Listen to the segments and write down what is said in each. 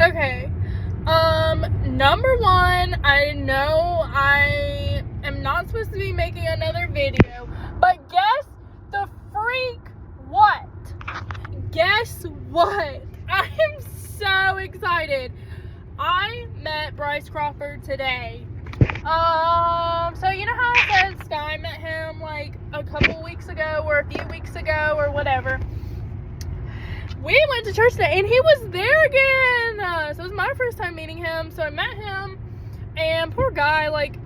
Okay. Number one, I know I am not supposed to be making another video, but guess the freak what? Guess what? I am so excited. I met Bryce Crawford today. So you know how I said Sky met him like a couple weeks ago or a few weeks ago or whatever? We went to church today and he was there again. So it was my first time meeting him. So I met him, and poor guy, like,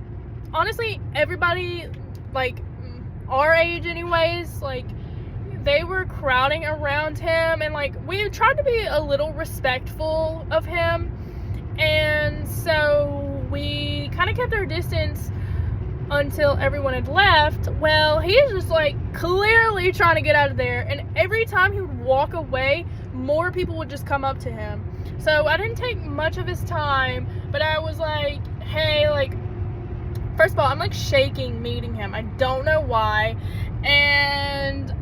honestly, everybody, like, our age anyways, like, they were crowding around him, and, like, we tried to be a little respectful of him, and so we kind of kept our distance until everyone had left. Well, he's just, like, clearly trying to get out of there, and every time he would walk away, more people would just come up to him. So I didn't take much of his time, but I was like, hey, like, first of all, I'm, like, shaking meeting him. I don't know why. And,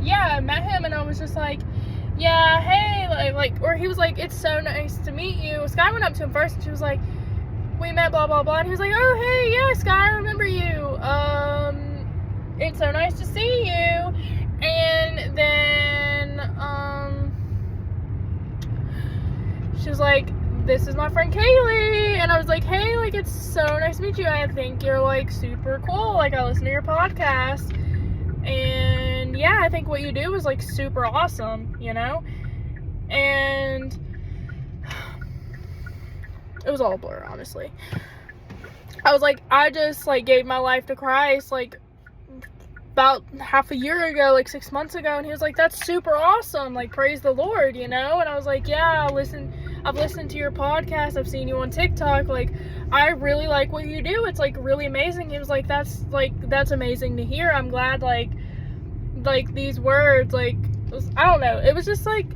yeah, I met him, and I was just like, yeah, hey, like, or he was like, it's so nice to meet you. Sky went up to him first, and she was like, we met, blah, blah, blah, and he was like, oh, hey, yeah, Sky, I remember you. It's so nice to see you. And then, she was like, this is my friend Kaylee, and I was like, hey, like, it's so nice to meet you. I think you're, like, super cool. Like, I listen to your podcast, and yeah, I think what you do is, like, super awesome, you know? And it was all a blur, honestly. I was like, I just, like, gave my life to Christ, like, about half a year ago, like 6 months ago, and he was like, that's super awesome, like, praise the Lord, you know? And I was like, yeah, I've listened to your podcast, I've seen you on TikTok, like, I really like what you do, it's, like, really amazing. He was like, that's amazing to hear. I'm glad, like, these words, like, I don't know, it was just, like,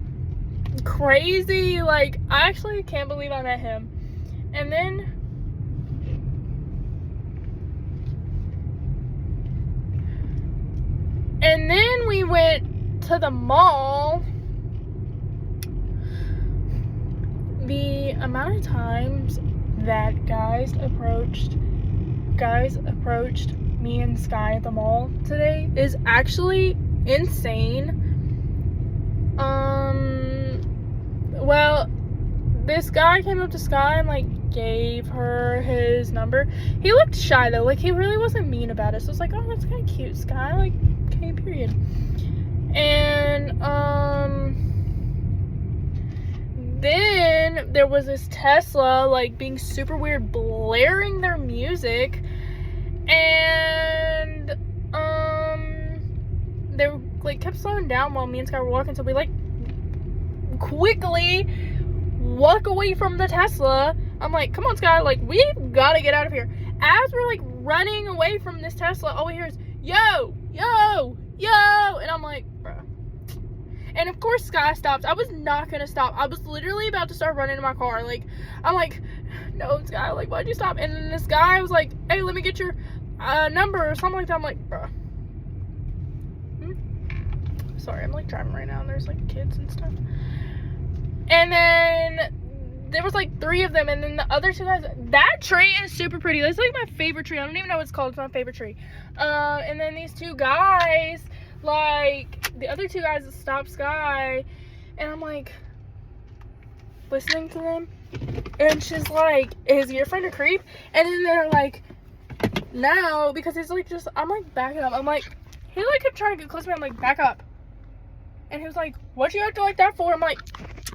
crazy. Like, I actually can't believe I met him. And then we went to the mall. The amount of times that guys approached me and Sky at the mall today is actually insane. Well, this guy came up to Sky and, like, gave her his number. He looked shy, though. Like, he really wasn't mean about it. So I was like, oh, that's kind of cute, Sky. Like, okay, period. And, then there was this Tesla, like, being super weird, blaring their music. And, they were, like, kept slowing down while me and Sky were walking. So we, like, quickly walk away from the Tesla. I'm like, come on, Sky, like, we've got to get out of here. As we're, like, running away from this Tesla, all we hear is, yo, yo, yo, and I'm like, bruh. And of course Sky stops. I was not gonna stop. I was literally about to start running to my car. Like, I'm like, no, Sky, like, why'd you stop? And then this guy was like, hey, let me get your number or something like that. I'm like, bruh. Sorry, I'm, like, driving right now, and there's, like, kids and stuff. And then there was, like, 3 of them, and then the other 2 guys, that tree is super pretty. That's, like, my favorite tree. I don't even know what it's called. It's my favorite tree. And then these 2 guys, like, the other 2 guys that stopped Sky, and I'm, like, listening to them, and she's like, is your friend a creep? And then they're like, no, because he's, like, just, I'm, like, backing up. I'm, like, he, like, kept trying to get close to me. I'm, like, back up. And he was like, what you acting like that for? I'm like,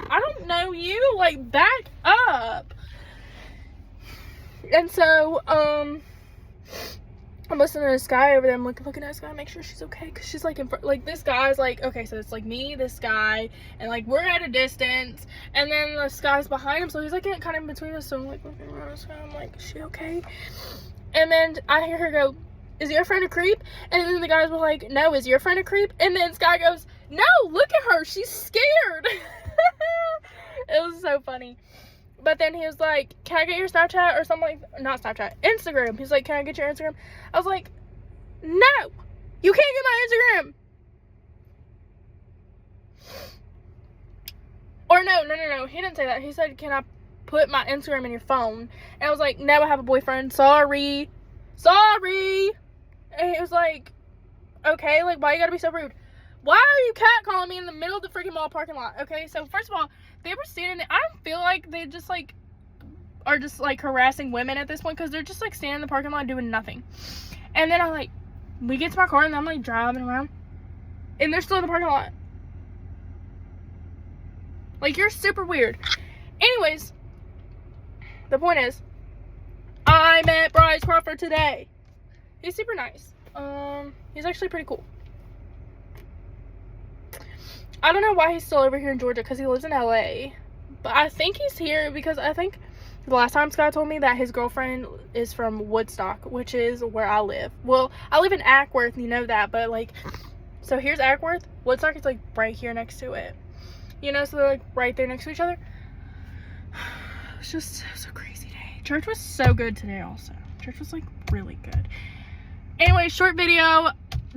I don't know you, like, back up. And so, I'm listening to this guy over there. I'm, like, looking at this guy, make sure she's okay, because she's, like, in front, like, this guy's, like, okay, so it's, like, me, this guy, and, like, we're at a distance, and then this guy's behind him, so he's, like, kind of in between us, so I'm, like, looking around this guy, I'm, like, is she okay? And then I hear her go, is your friend a creep? And then the guys were like, no, is your friend a creep? And then Sky goes, no, look at her, she's scared. It was so funny. But then he was like, can I get your Snapchat or something like, not Snapchat, Instagram. He's like, can I get your Instagram? I was like, no, you can't get my Instagram. Or no. He didn't say that. He said, can I put my Instagram in your phone? And I was like, no, I have a boyfriend. Sorry. And he was like, okay, like, why you gotta be so rude? Why are you catcalling me in the middle of the freaking mall parking lot? Okay, so first of all, they were standing there. I don't feel like they just, like, are just, like, harassing women at this point, because they're just, like, standing in the parking lot doing nothing. And then we get to my car, and I'm, like, driving around, and they're still in the parking lot. Like, you're super weird. Anyways, the point is, I met Bryce Crawford today. He's super nice. He's actually pretty cool. I don't know why he's still over here in Georgia, because he lives in LA. But I think he's here because I think the last time Scott told me that his girlfriend is from Woodstock, which is where I live. Well, I live in Ackworth, you know that, but, like, so here's Ackworth. Woodstock is, like, right here next to it. You know, so they're, like, right there next to each other. It was a crazy day. Church was so good today also. Church was, like, really good. Anyway, short video.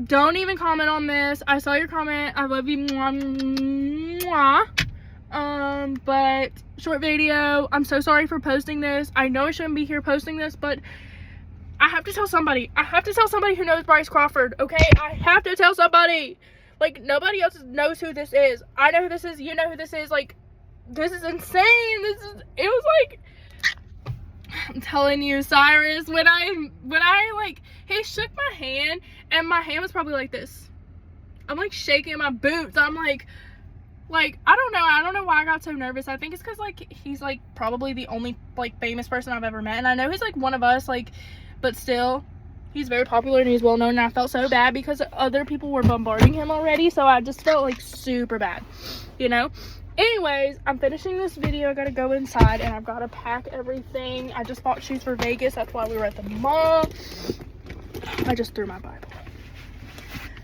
Don't even comment on this. I saw your comment. I love you. Mwah, mwah. But short video. I'm so sorry for posting this. I know I shouldn't be here posting this, but I have to tell somebody. I have to tell somebody who knows Bryce Crawford, okay? I have to tell somebody. Like, nobody else knows who this is. I know who this is. You know who this is. Like, this is insane. It was like, I'm telling you, Cyrus, when I like, he shook my hand, and my hand was probably like this. I'm, like, shaking my boots. I'm, like, I don't know why I got so nervous. I think it's because, like, he's, like, probably the only, like, famous person I've ever met, and I know he's, like, one of us, like, but still, he's very popular, and he's well-known, and I felt so bad because other people were bombarding him already, so I just felt, like, super bad, you know? Anyways, I'm finishing this video. I gotta go inside, and I've gotta pack everything. I just bought shoes for Vegas. That's why we were at the mall. I just threw my Bible.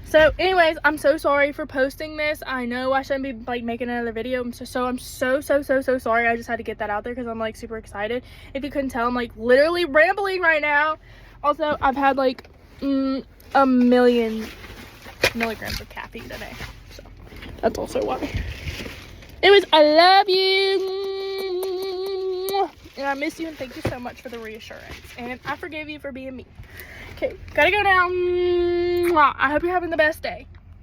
So, anyways, I'm so sorry for posting this. I know I shouldn't be, like, making another video. I'm so sorry. I just had to get that out there because I'm, like, super excited. If you couldn't tell, I'm, like, literally rambling right now. Also, I've had, like, 1,000,000 milligrams of caffeine today. So, that's also why. Anyways, I love you. And I miss you, and thank you so much for the reassurance. And I forgive you for being me. Okay, gotta go now. I hope you're having the best day.